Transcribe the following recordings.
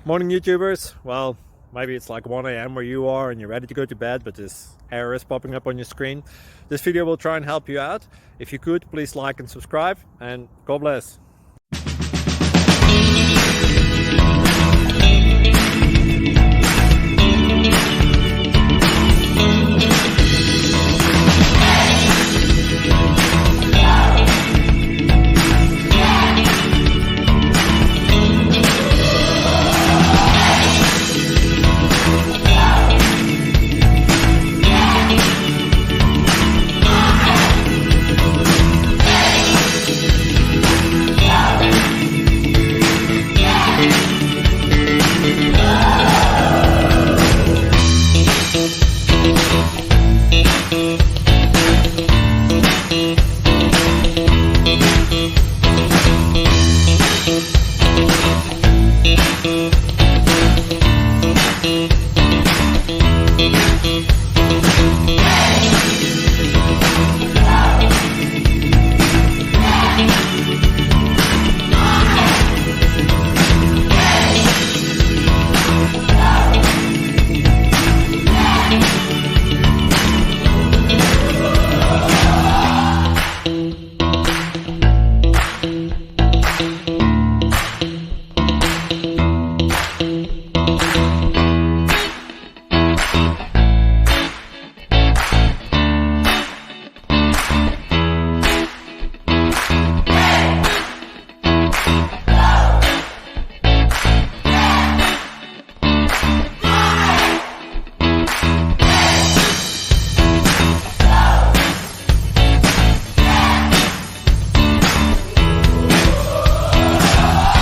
Morning YouTubers. Well, maybe it's like 1 a.m. where you are and you're ready to go to bed, but this error is popping up on your screen. This video will try and help you out. If you could, please like and subscribe, and God bless.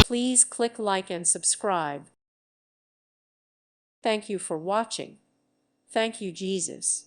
Please click like and subscribe. Thank you for watching. Thank you, Jesus.